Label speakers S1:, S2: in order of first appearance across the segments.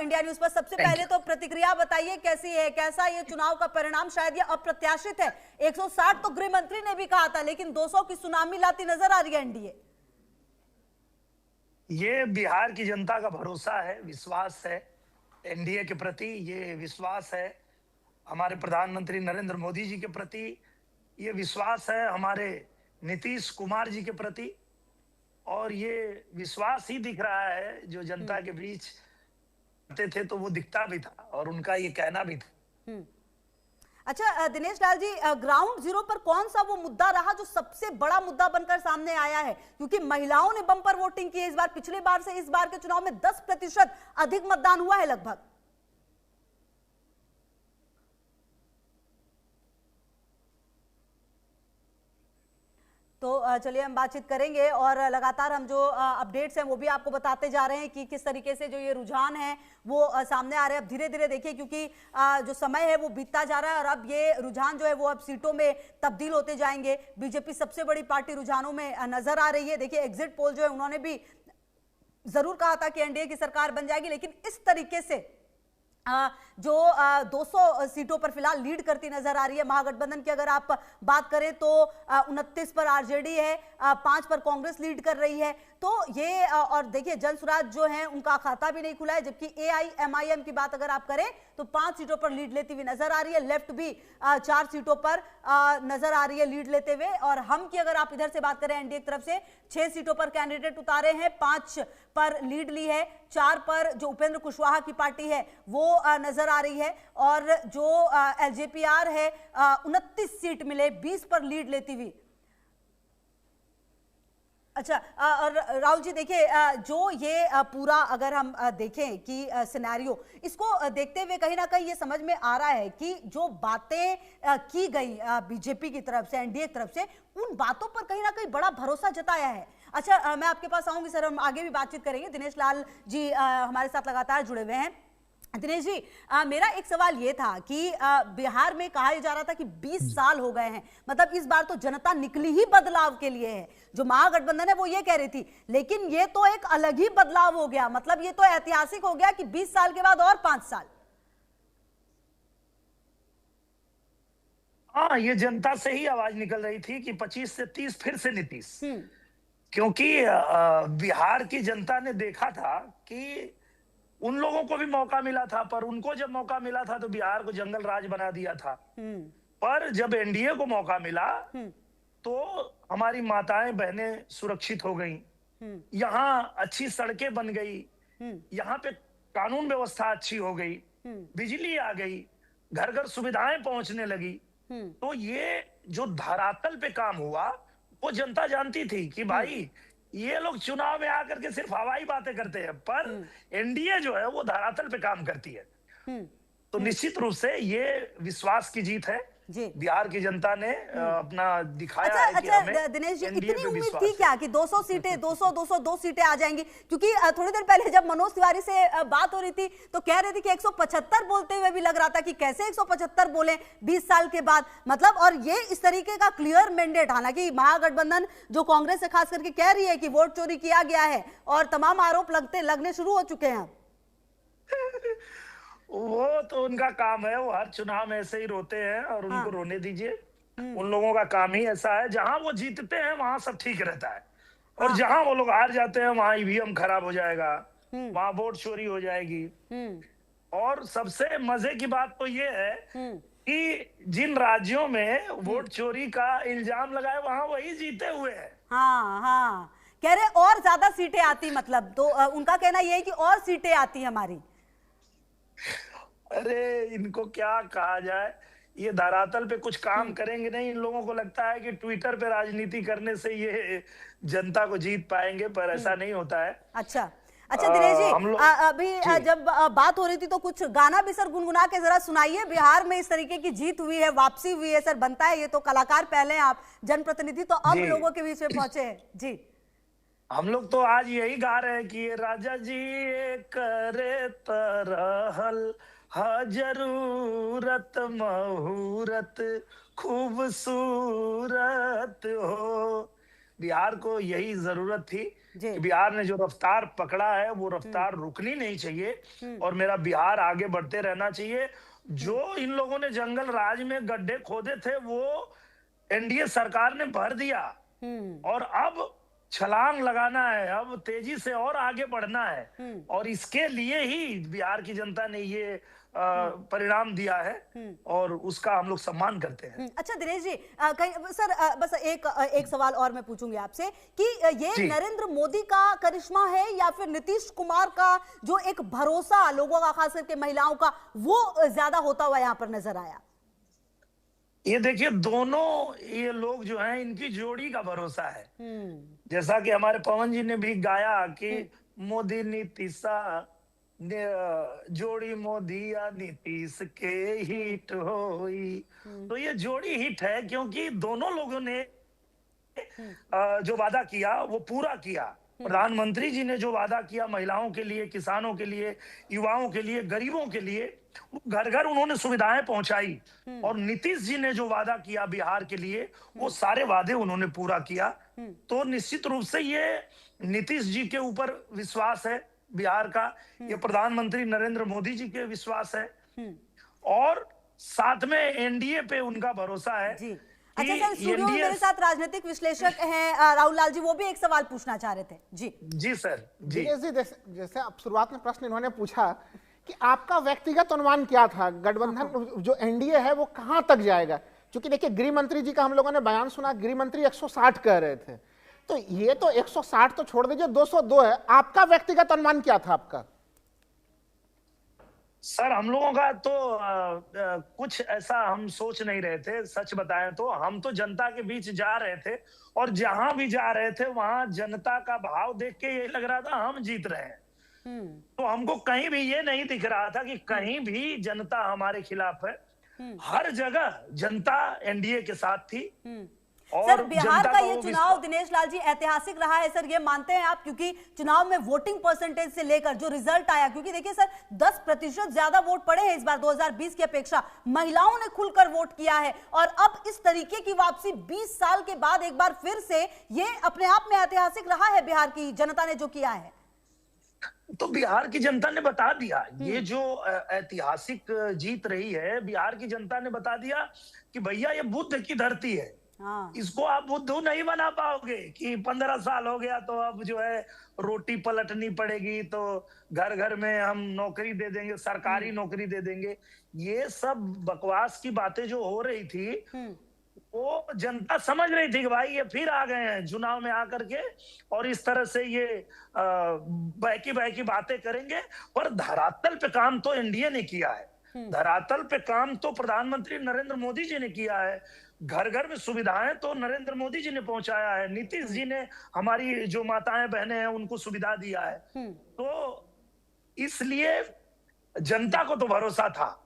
S1: India news पर। सबसे पहले तो प्रतिक्रिया बताइए, कैसी है, कैसा ये चुनाव का परिणाम? शायद ये अप्रत्याशित है। 160 तो गृह मंत्री ने भी कहा था, लेकिन 200 की सुनामी लाती नजर आ रही है एनडीए।
S2: ये बिहार की जनता का भरोसा है, विश्वास है एनडीए के प्रति। ये विश्वास है हमारे प्रधानमंत्री नरेंद्र मोदी जी के प्रति। ये विश्वास है हमारे नीतीश कुमार जी के प्रति। और ये विश्वास ही दिख रहा है जो जनता के बीच आते थे तो वो दिखता भी था और उनका ये कहना भी था।
S1: अच्छा दिनेश लाल जी, ग्राउंड जीरो पर कौन सा वो मुद्दा रहा जो सबसे बड़ा मुद्दा बनकर सामने आया है? क्योंकि महिलाओं ने बम्पर वोटिंग की है इस बार, पिछले बार से इस बार के चुनाव में 10% अधिक मतदान हुआ है लगभग। तो चलिए हम बातचीत करेंगे और लगातार हम जो अपडेट्स हैं वो भी आपको बताते जा रहे हैं कि किस तरीके से जो ये रुझान है वो सामने आ रहे हैं। अब धीरे धीरे देखिए, क्योंकि जो समय है वो बीतता जा रहा है और अब ये रुझान जो है वो अब सीटों में तब्दील होते जाएंगे। बीजेपी सबसे बड़ी पार्टी रुझानों में नजर आ रही है। देखिए एग्जिट पोल जो है उन्होंने भी जरूर कहा था कि एनडीए की सरकार बन जाएगी, लेकिन इस तरीके से जो 200 सीटों पर फिलहाल लीड करती नजर आ रही है। महागठबंधन की अगर आप बात करें तो 29 पर आरजेडी है, 5 पर कांग्रेस लीड कर रही है। तो ये और देखिए जनसुराज जो है उनका खाता भी नहीं खुला है, जबकि एआईएमआईएम की बात अगर आप करें तो 5 सीटों पर लीड लेती हुई नजर आ रही है। लेफ्ट भी 4 सीटों पर नजर आ रही है लीड लेते हुए। और हम की अगर आप इधर से बात करें एनडीए की तरफ से 6 सीटों पर कैंडिडेट उतारे हैं, 5 पर लीड ली है, 4 पर जो उपेंद्र कुशवाहा की पार्टी है वो नजर आ रही है। और जो एलजेपीआर है 29 सीट मिले, 20 पर लीड लेती हुई। अच्छा और राहुल जी देखिए, जो ये पूरा अगर हम देखें कि सिनेरियो, इसको देखते हुए कहीं ना कहीं ये समझ में आ रहा है कि जो बातें की गई बीजेपी की तरफ से, एनडीए की तरफ से, उन बातों पर कहीं ना कहीं बड़ा भरोसा जताया है। अच्छा मैं आपके पास आऊंगी सर, हम आगे भी बातचीत करेंगे। दिनेश लाल जी हमारे साथ लगातार जुड़े हुए हैं। दिनेश जी मेरा एक सवाल ये था कि बिहार में कहा जा रहा था कि 20 साल हो गए हैं, मतलब इस बार तो जनता निकली ही बदलाव के लिए है। जो महागठबंधन है वो ये कह रही थी, लेकिन ये तो एक अलग ही बदलाव हो गया। मतलब ये तो ऐतिहासिक हो गया कि 20 साल के बाद और 5 साल।
S2: हाँ, ये जनता से ही आवाज निकल रही थी कि 25 से 30 फिर से नीतीश। क्योंकि बिहार की जनता ने देखा था कि उन लोगों को भी मौका मिला था, पर उनको जब मौका मिला था तो बिहार को जंगल राज बना दिया था। पर जब एनडीए को मौका मिला तो हमारी माताएं बहनें सुरक्षित हो गईं, यहाँ अच्छी सड़कें बन गई, यहाँ पे कानून व्यवस्था अच्छी हो गई, बिजली आ गई, घर घर सुविधाएं पहुंचने लगी। तो ये जो धरातल पे काम हुआ वो जनता जानती थी कि भाई ये लोग चुनाव में आकर के सिर्फ हवाई बातें करते हैं, पर एनडीए जो है वो धरातल पे काम करती है। तो निश्चित रूप से ये विश्वास की जीत है। बिहार की जनता ने अपना दिखाया है कि हमें
S1: दिनेश जी,
S2: एनडीए
S1: इतनी
S2: पे
S1: उम्मीद
S2: विश्वास
S1: थी क्या कि 200 सीटें 202 सीटें आ जाएंगी? क्योंकि थोड़ी देर पहले जब मनोज तिवारी से बात हो रही थी तो कह रहे थे कि 175 बोलते हुए भी लग रहा था कि कैसे 175 बोले 20 साल के बाद। मतलब और ये इस तरीके का क्लियर मैंडेट, हालांकि महागठबंधन जो कांग्रेस से खास करके कह रही है कि वोट चोरी किया गया है और तमाम आरोप लगने शुरू हो चुके हैं।
S2: वो तो उनका काम है, वो हर चुनाव में ऐसे ही रोते हैं और उनको रोने दीजिए। उन लोगों का काम ही ऐसा है, जहां वो जीतते हैं वहां सब ठीक रहता है, और जहां वो लोग हार जाते हैं वहां ईवीएम खराब हो जाएगा, वहां वोट चोरी हो जाएगी। और सबसे मजे की बात तो ये है कि जिन राज्यों में वोट चोरी का इल्जाम लगाए वहां वही जीते हुए हैं।
S1: हाँ, कह रहे और ज्यादा सीटें आती, मतलब तो उनका कहना यह है कि और सीटें आती हमारी।
S2: अरे इनको क्या कहा जाए, ये धरातल पे कुछ काम करेंगे नहीं। इन लोगों को लगता है कि ट्विटर पे राजनीति करने से ये जनता को जीत पाएंगे, पर ऐसा नहीं होता है।
S1: अच्छा दिनेश जी अभी जब बात हो रही थी तो कुछ गाना भी सर गुनगुना के जरा सुनाइए। बिहार में इस तरीके की जीत हुई है, वापसी हुई है सर, बनता है। ये तो कलाकार पहले हैं, आप जनप्रतिनिधि, तो अब लोगों के बीच में पहुंचे हैं जी।
S2: हम लोग तो आज यही गा रहे हैं कि राजा जी करे तरहल जरूरत महूरत खूबसूरत हो। बिहार को यही जरूरत थी कि बिहार ने जो रफ्तार पकड़ा है वो रफ्तार रुकनी नहीं चाहिए और मेरा बिहार आगे बढ़ते रहना चाहिए। जो इन लोगों ने जंगल राज में गड्ढे खोदे थे वो एनडीए सरकार ने भर दिया और अब छलांग लगाना है, अब तेजी से और आगे बढ़ना है और इसके लिए ही बिहार की जनता ने ये परिणाम दिया है और उसका हम लोग सम्मान करते हैं।
S1: अच्छा दिनेश जी, कहीं सर बस एक सवाल और मैं पूछूंगी आपसे कि ये नरेंद्र मोदी का करिश्मा है या फिर नीतीश कुमार का जो एक भरोसा लोगों का, खास करके महिलाओं का, वो ज्यादा होता हुआ यहाँ पर नजर आया?
S2: ये देखिए, दोनों ये लोग जो हैं इनकी जोड़ी का भरोसा है। जैसा कि हमारे पवन जी ने भी गाया कि मोदी नीतीशा जोड़ी मोदी या नीतीश के हिट होई, तो ये जोड़ी हिट है क्योंकि दोनों लोगों ने जो वादा किया वो पूरा किया। प्रधानमंत्री जी ने जो वादा किया महिलाओं के लिए, किसानों के लिए, युवाओं के लिए, गरीबों के लिए, घर घर उन्होंने सुविधाएं पहुंचाई और नीतीश जी ने जो वादा किया बिहार के लिए वो सारे वादे उन्होंने पूरा किया। तो निश्चित रूप से ये नीतीश जी के ऊपर विश्वास है बिहार का, ये प्रधानमंत्री नरेंद्र मोदी जी के विश्वास है और साथ में एनडीए पे उनका भरोसा है।
S1: अच्छा सर, स्टूडियो में मेरे साथ राजनीतिक विश्लेषक हैं राहुल लाल जी, वो भी एक सवाल पूछना चाह रहे थे।
S2: जी सर। जी
S3: जैसे अब शुरुआत में प्रश्न इन्होंने पूछा कि आपका व्यक्तिगत अनुमान क्या था, गठबंधन जो एनडीए है वो कहां तक जाएगा? क्योंकि देखिए गृह मंत्री जी का हम लोगों ने बयान सुना, गृह मंत्री 160 कह रहे थे, तो ये तो 160 तो छोड़ दीजिए 202 है। आपका व्यक्तिगत अनुमान क्या था आपका?
S2: सर हम लोगों का तो कुछ ऐसा हम सोच नहीं रहे थे। सच बताएं तो हम तो जनता के बीच जा रहे थे और जहां भी जा रहे थे वहां जनता का भाव देख के ये लग रहा था हम जीत रहे हैं। तो हमको कहीं भी ये नहीं दिख रहा था कि कहीं भी जनता हमारे खिलाफ है। हर जगह जनता एनडीए के साथ थी।
S1: सर बिहार का ये चुनाव दिनेश लाल जी ऐतिहासिक रहा है सर, ये मानते हैं आप? क्योंकि चुनाव में वोटिंग परसेंटेज से लेकर जो रिजल्ट आया, क्योंकि देखिए सर 10% ज्यादा वोट पड़े हैं इस बार 2020 की अपेक्षा, महिलाओं ने खुलकर वोट किया है और अब इस तरीके की वापसी 20 साल के बाद एक बार फिर से, ये अपने आप में ऐतिहासिक रहा है बिहार की जनता ने जो किया है।
S2: तो बिहार की जनता ने बता दिया, ये जो ऐतिहासिक जीत रही है बिहार की जनता ने बता दिया कि भैया ये बुद्ध की धरती है। इसको आप बुद्धू नहीं बना पाओगे कि 15 साल हो गया तो अब जो है रोटी पलटनी पड़ेगी, तो घर घर में हम नौकरी दे देंगे, सरकारी नौकरी दे देंगे। ये सब बकवास की बातें जो हो रही थी वो जनता समझ रही थी कि भाई ये फिर आ गए हैं चुनाव में आकर के और इस तरह से ये बहकी बहकी बातें करेंगे। पर धरातल पे काम तो एनडीए ने किया है, धरातल पे काम तो प्रधानमंत्री नरेंद्र मोदी जी ने किया है। घर घर में सुविधाएं तो नरेंद्र मोदी जी ने पहुंचाया है, नीतीश जी ने हमारी जो माताएं बहनें हैं उनको सुविधा दिया है। तो इसलिए जनता को तो भरोसा था।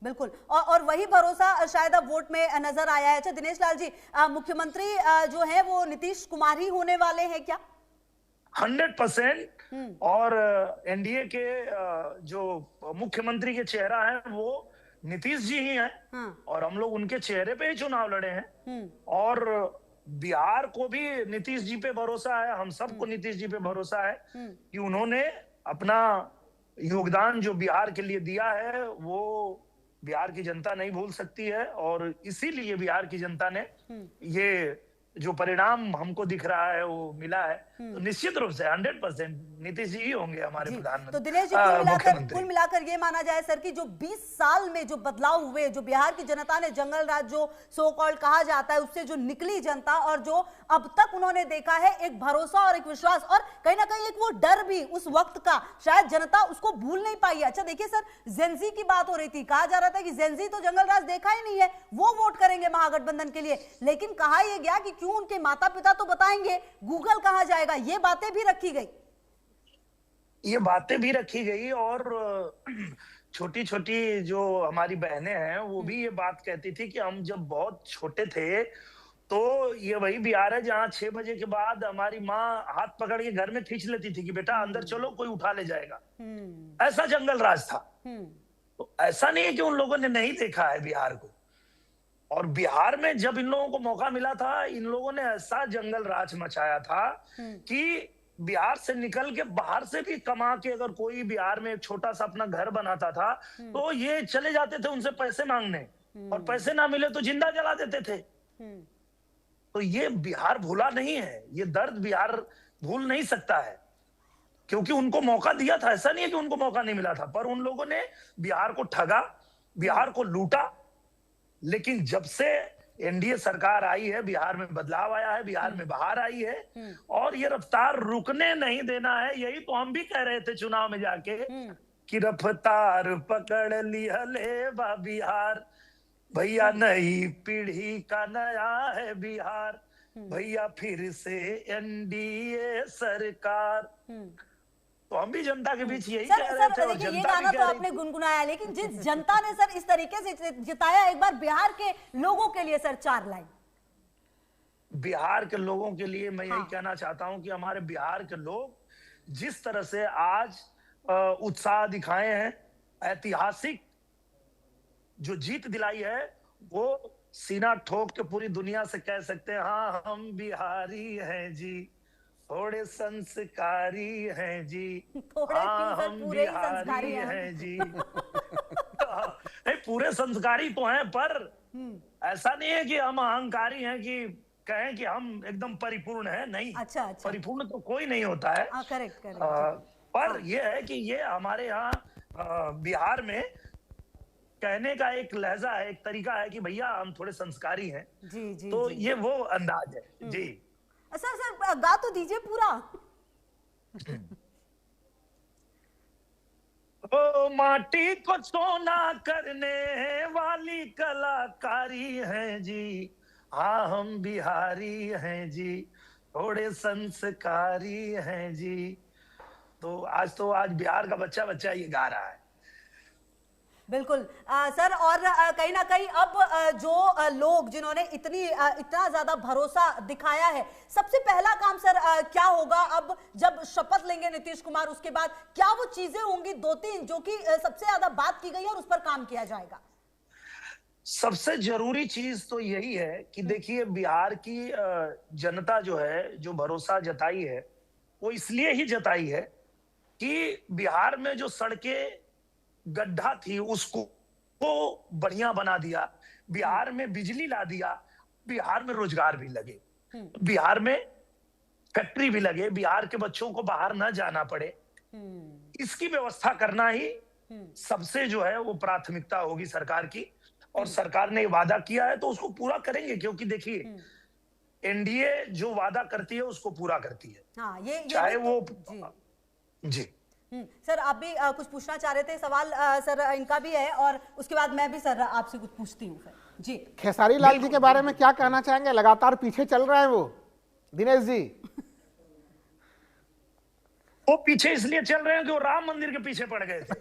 S1: बिल्कुल, और वही भरोसा शायद अब वोट में नजर आया है। अच्छा दिनेश लाल जी, मुख्यमंत्री जो है वो नीतीश कुमार ही होने वाले हैं क्या?
S2: 100%। और एनडीए के जो मुख्यमंत्री के चेहरा है वो नीतीश जी ही हैं और हम लोग उनके चेहरे पे ही चुनाव लड़े हैं और बिहार को भी नीतीश जी पे भरोसा है, हम सबको नीतीश जी पे भरोसा है कि उन्होंने अपना योगदान जो बिहार के लिए दिया है वो बिहार की जनता नहीं भूल सकती है और इसीलिए बिहार की जनता ने ये जो परिणाम हमको दिख रहा है वो मिला है। तो निश्चित रूप से 100% नीतीश जी ही होंगे हमारे प्रधानमंत्री।
S1: तो दिनेश जी कुल मिलाकर ये माना जाए सर कि जो 20 साल में जो बदलाव हुए, जो बिहार की जनता ने जंगल राज जो सो कॉल्ड कहा जाता है उससे जो निकली जनता और जो अब तक उन्होंने देखा है एक भरोसा और एक विश्वास और कहीं ना कहीं एक वो डर भी उस वक्त का, शायद जनता उसको भूल नहीं पाई। अच्छा देखिए सर, जेनजी की बात हो रही थी, कहा जा रहा था कि जेनजी तो जंगल राज देखा ही नहीं है, वो वोट करेंगे महागठबंधन के लिए, लेकिन कहा यह गया कि क्यों उनके माता पिता तो बताएंगे, गूगल कहा जाएगा, ये बातें भी रखी गई।
S2: ये बातें भी रखी गई और छोटी छोटी जो हमारी बहनें हैं वो भी ये बात कहती थी कि हम जब बहुत छोटे थे तो ये वही बिहार है जहाँ 6 बजे के बाद हमारी माँ हाथ पकड़ के घर में खींच लेती थी कि बेटा अंदर चलो कोई उठा ले जाएगा। ऐसा जंगल राज था। तो ऐसा नहीं है कि उन लोगों ने नहीं देखा है बिहार को, और बिहार में जब इन लोगों को मौका मिला था इन लोगों ने ऐसा जंगल राज मचाया था कि बिहार से निकल के बाहर से भी कमा के अगर कोई बिहार में एक छोटा सा अपना घर बनाता था तो ये चले जाते थे उनसे पैसे मांगने, और पैसे ना मिले तो जिंदा जला देते थे। तो ये बिहार भूला नहीं है, ये दर्द बिहार भूल नहीं सकता है, क्योंकि उनको मौका दिया था। ऐसा नहीं है कि उनको मौका नहीं मिला था, पर उन लोगों ने बिहार को ठगा, बिहार को लूटा। लेकिन जब से एनडीए सरकार आई है, बिहार में बदलाव आया है, बिहार में बहार आई है, और ये रफ्तार रुकने नहीं देना है। यही तो हम भी कह रहे थे चुनाव में जाके कि रफ्तार पकड़ ली हले बा बिहार, भैया नई पीढ़ी का नया है बिहार, भैया फिर से एनडीए सरकार। तो हम भी जनता के बीच यही कह रहे थे, और
S1: ये
S2: जनता
S1: गाना
S2: भी
S1: तो
S2: कह
S1: आपने
S2: रही थी।
S1: गुनगुनाया, लेकिन जिस जनता ने सर इस तरीके से जिताया, एक बार बिहार के लोगों के लिए सर 4 लाइन।
S2: बिहार के लोगों के लिए मैं यही कहना चाहता हूं कि हमारे बिहार के लोग जिस तरह से आज उत्साह दिखाए हैं, ऐतिहासिक जो जीत दिलाई है, वो सीना ठोक के पूरी दुनिया से कह सकते हैं, हाँ हम बिहारी हैं जी, थोड़े संस्कारी हैं जी, हाँ हम बिहारी हैं जी। पूरे संस्कारी तो हैं, पर ऐसा नहीं है कि हम अहंकारी हैं कि कहें कि हम एकदम परिपूर्ण हैं, नहीं।
S1: अच्छा।
S2: परिपूर्ण तो कोई नहीं होता है।
S1: करेक्ट।
S2: पर ये है कि ये हमारे यहाँ बिहार में कहने का एक लहजा है, एक तरीका है कि भैया हम थोड़े संस्कारी हैं।
S1: जी
S2: तो ये वो अंदाज है जी।
S1: सर गा तो दीजिए पूरा।
S2: ओ माटी को सोना करने वाली कलाकारी है जी, हाँ हम बिहारी हैं जी, थोड़े संस्कारी हैं जी। तो आज बिहार का बच्चा ये गा रहा है।
S1: बिल्कुल सर, और कहीं ना कहीं अब जो लोग जिन्होंने इतना ज्यादा भरोसा दिखाया है, सबसे पहला काम सर क्या होगा अब जब शपथ लेंगे नीतीश कुमार? उसके बाद क्या वो चीजें होंगी 2-3 जो कि सबसे ज्यादा बात की गई है और उस पर काम किया जाएगा?
S2: सबसे जरूरी चीज तो यही है कि देखिए, बिहार की जनता जो है, जो भरोसा जताई है, वो इसलिए ही जताई है कि बिहार में जो सड़कें गड्ढा थी उसको बढ़िया बना दिया, बिहार में बिजली ला दिया, बिहार में रोजगार भी लगे, बिहार में फैक्ट्री भी लगे, बिहार के बच्चों को बाहर ना जाना पड़े, इसकी व्यवस्था करना ही सबसे जो है वो प्राथमिकता होगी सरकार की। और सरकार ने वादा किया है तो उसको पूरा करेंगे, क्योंकि देखिए एनडीए जो वादा करती है उसको पूरा करती है।
S1: हाँ, ये
S2: चाहे वो जी।
S1: सर आप भी कुछ पूछना चाह रहे थे, सवाल सर इनका भी है, और उसके बाद मैं भी सर आपसे कुछ पूछती हूँ सर जी।
S3: खेसारी लाल जी के बारे में क्या कहना चाहेंगे? लगातार पीछे चल रहा है वो, दिनेश जी।
S2: वो पीछे इसलिए चल रहे हैं कि वो राम मंदिर के पीछे पड़ गए थे।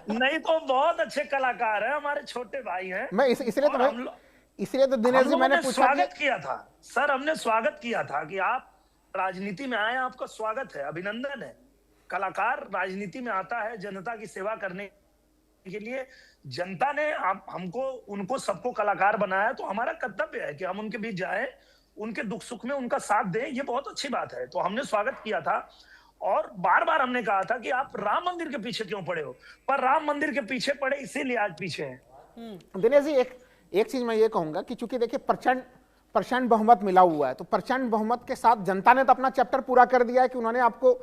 S2: नहीं तो बहुत अच्छे कलाकार हैं, हमारे छोटे भाई हैं।
S3: मैं इसलिए तो दिनेश जी मैंने पूछा,
S2: स्वागत किया था सर, हमने स्वागत किया था कि आप राजनीति में आए, आपका स्वागत है, अभिनंदन है। कलाकार राजनीति में आता है जनता की सेवा करने के लिए। जनता ने हमको, उनको सबको कलाकार बनाया, तो हमारा कर्तव्य है कि हम उनके बीच जाएं, उनके दुख सुख में उनका साथ दें। ये बहुत अच्छी बात है, तो हमने स्वागत किया था। और बार बार हमने कहा था कि आप राम मंदिर के पीछे क्यों पड़े हो, पर राम मंदिर के पीछे पड़े इसीलिए आज पीछे हैं।
S3: दिनेश जी एक चीज मैं ये कहूंगा कि चूंकि देखिए प्रचंड बहुमत मिला हुआ है, तो प्रचंड बहुमत के साथ जनता ने तो अपना चैप्टर पूरा कर दिया है कि उन्होंने आपको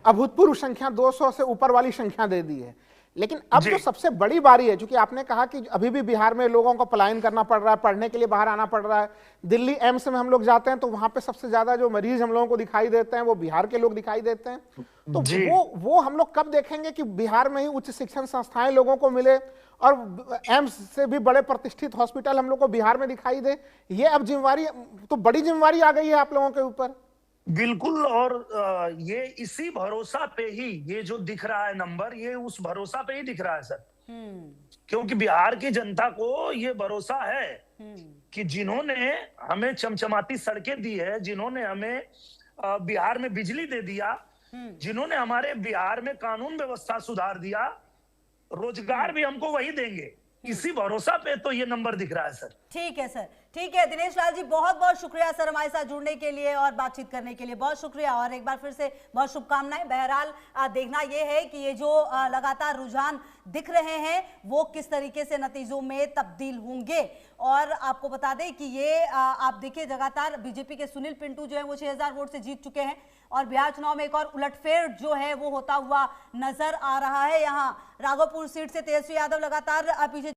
S3: अभूतपूर्व संख्या 200 से ऊपर वाली संख्या दे दी है। लेकिन अब जो सबसे बड़ी बारी है, क्योंकि आपने कहा कि अभी भी बिहार में लोगों को पलायन करना पड़ रहा है, पढ़ने के लिए बाहर आना पड़ रहा है। दिल्ली एम्स में हम लोग जाते हैं तो वहां पे सबसे ज्यादा जो मरीज हम लोगों को दिखाई देते हैं वो बिहार के लोग दिखाई देते हैं। तो वो हम लोग कब देखेंगे कि बिहार में ही उच्च शिक्षण संस्थाएं लोगों को मिले और एम्स से भी बड़े प्रतिष्ठित हॉस्पिटल हम लोग को बिहार में दिखाई दे? ये अब जिम्मेवारी, तो बड़ी जिम्मेवारी आ गई है आप लोगों के ऊपर।
S2: बिल्कुल, और ये इसी भरोसा पे ही ये जो दिख रहा है नंबर, ये उस भरोसा पे ही दिख रहा है सर। क्योंकि बिहार की जनता को ये भरोसा है कि जिन्होंने हमें चमचमाती सड़कें दी है, जिन्होंने हमें बिहार में बिजली दे दिया, जिन्होंने हमारे बिहार में कानून व्यवस्था सुधार दिया, रोजगार भी हमको वही देंगे, इसी भरोसा पे तो ये नंबर दिख रहा है सर।
S1: ठीक है सर। ठीक है दिनेश लाल जी, बहुत बहुत शुक्रिया सर हमारे साथ जुड़ने के लिए और बातचीत करने के लिए, बहुत शुक्रिया और एक बार फिर से बहुत शुभकामनाएं। बहरहाल देखना यह है कि ये जो लगातार रुझान दिख रहे हैं वो किस तरीके से नतीजों में तब्दील होंगे। और आपको बता दें कि ये आप देखिए लगातार बीजेपी के सुनील पिंटू जो है वो 6000 वोट से जीत चुके हैं और बिहार चुनाव में एक और उलटफेर जो है वो होता हुआ नजर आ रहा है। यहाँ राघोपुर सीट से तेजस्वी यादव लगातार पीछे